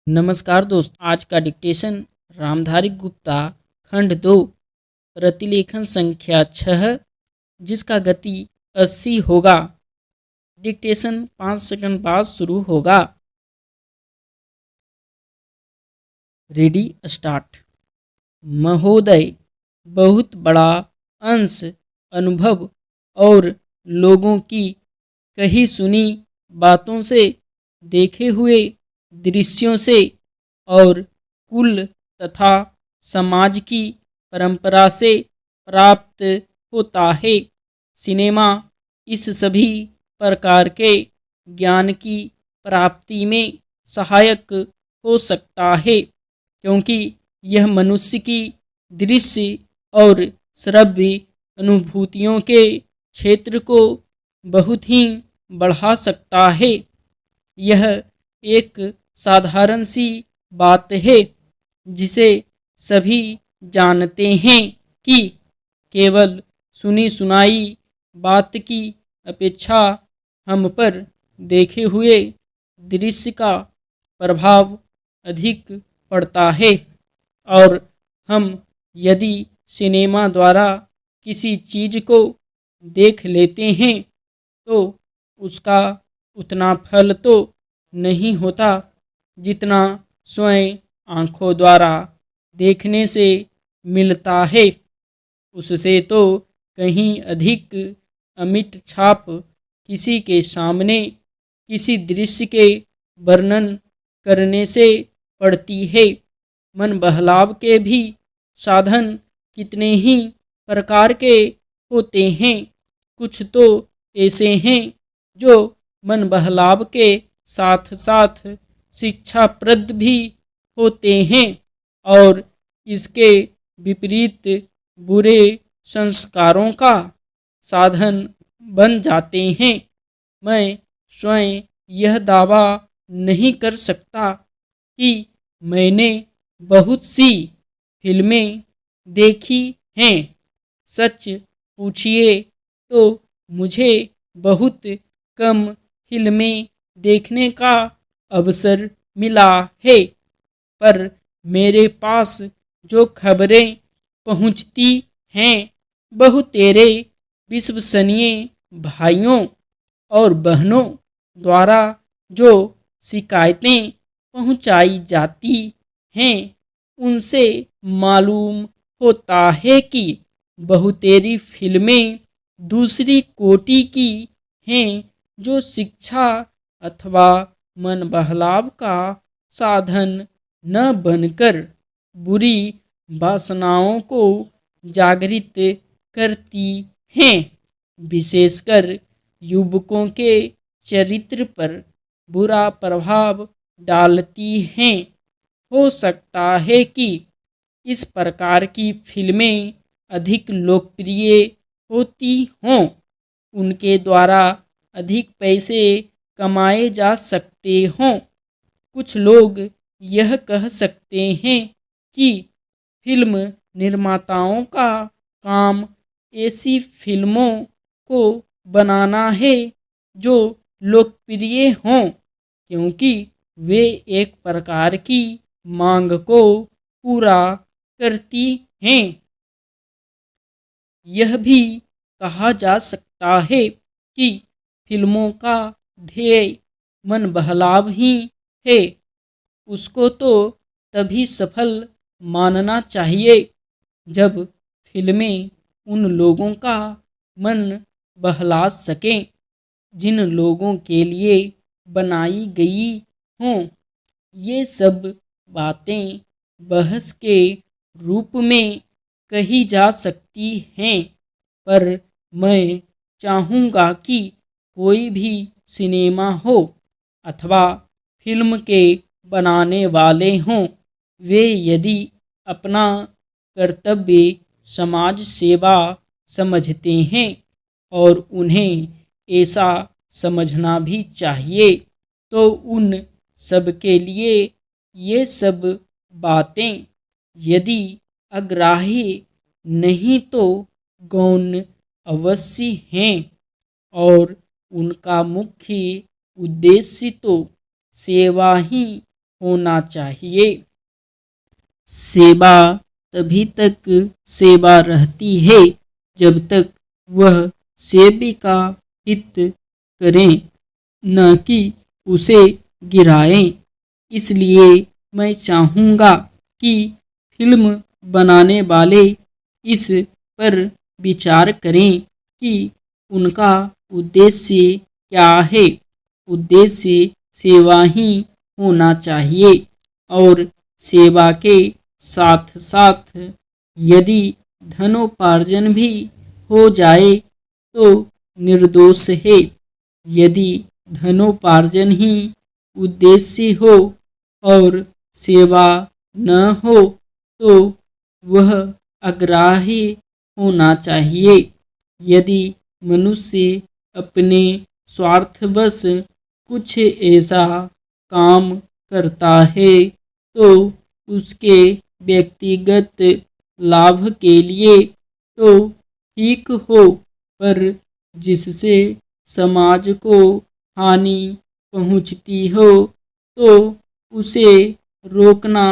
नमस्कार दोस्त, आज का डिक्टेशन रामधारी गुप्ता खंड 2 प्रतिलेखन संख्या 6 जिसका गति 80 होगा। डिक्टेशन 5 सेकंड बाद शुरू होगा। Ready start. महोदय, बहुत बड़ा अंश अनुभव और लोगों की कही सुनी बातों से, देखे हुए दृश्यों से और कुल तथा समाज की परंपरा से प्राप्त होता है। सिनेमा इस सभी प्रकार के ज्ञान की प्राप्ति में सहायक हो सकता है, क्योंकि यह मनुष्य की दृश्य और श्रव्य अनुभूतियों के क्षेत्र को बहुत ही बढ़ा सकता है। यह एक साधारण सी बात है जिसे सभी जानते हैं कि केवल सुनी सुनाई बात की अपेक्षा हम पर देखे हुए दृश्य का प्रभाव अधिक पड़ता है, और हम यदि सिनेमा द्वारा किसी चीज़ को देख लेते हैं तो उसका उतना फल तो नहीं होता जितना स्वयं आँखों द्वारा देखने से मिलता है। उससे तो कहीं अधिक अमिट छाप किसी के सामने किसी दृश्य के वर्णन करने से पड़ती है। मन बहलाव के भी साधन कितने ही प्रकार के होते हैं। कुछ तो ऐसे हैं जो मन बहलाव के साथ साथ शिक्षाप्रद भी होते हैं और इसके विपरीत बुरे संस्कारों का साधन बन जाते हैं। मैं स्वयं यह दावा नहीं कर सकता कि मैंने बहुत सी फिल्में देखी हैं। सच पूछिए तो मुझे बहुत कम फिल्में देखने का अवसर मिला है, पर मेरे पास जो खबरें पहुंचती हैं वह तेरे विश्वसनीय भाइयों और बहनों द्वारा जो शिकायतें पहुंचाई जाती हैं उनसे मालूम होता है कि बहुतेरी फिल्में दूसरी कोटि की हैं जो शिक्षा अथवा मन बहलाव का साधन न बनकर बुरी वासनाओं को जागृत करती हैं, विशेषकर युवकों के चरित्र पर बुरा प्रभाव डालती हैं। हो सकता है कि इस प्रकार की फिल्में अधिक लोकप्रिय होती हों, उनके द्वारा अधिक पैसे कमाए जा सकते हों। कुछ लोग यह कह सकते हैं कि फिल्म निर्माताओं का काम ऐसी फिल्मों को बनाना है जो लोकप्रिय हों, क्योंकि वे एक प्रकार की मांग को पूरा करती हैं। यह भी कहा जा सकता है कि फिल्मों का ध्येय मन बहलाव ही है। उसको तो तभी सफल मानना चाहिए जब फिल्में उन लोगों का मन बहला सकें जिन लोगों के लिए बनाई गई हों। ये सब बातें बहस के रूप में कही जा सकती हैं, पर मैं चाहूँगा कि कोई भी सिनेमा हो अथवा फिल्म के बनाने वाले हों, वे यदि अपना कर्तव्य समाज सेवा समझते हैं, और उन्हें ऐसा समझना भी चाहिए, तो उन सब के लिए ये सब बातें यदि अग्राह्य नहीं तो गौण अवश्य हैं, और उनका मुख्य उद्देश्य तो सेवा ही होना चाहिए। सेवा तभी तक सेवा रहती है जब तक वह सेवी का हित करें, न कि उसे गिराएं। इसलिए मैं चाहूँगा कि फिल्म बनाने वाले इस पर विचार करें कि उनका उद्देश्य क्या है। उद्देश्य सेवा ही होना चाहिए और सेवा के साथ साथ यदि धनोपार्जन भी हो जाए तो निर्दोष है। यदि धनोपार्जन ही उद्देश्य हो और सेवा न हो तो वह अग्राह्य होना चाहिए। यदि मनुष्य अपने स्वार्थवश कुछ ऐसा काम करता है तो उसके व्यक्तिगत लाभ के लिए तो ठीक हो, पर जिससे समाज को हानि पहुंचती हो तो उसे रोकना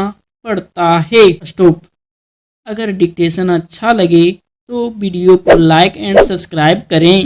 पड़ता है। स्टॉप। अगर डिक्टेशन अच्छा लगे तो वीडियो को लाइक एंड सब्सक्राइब करें।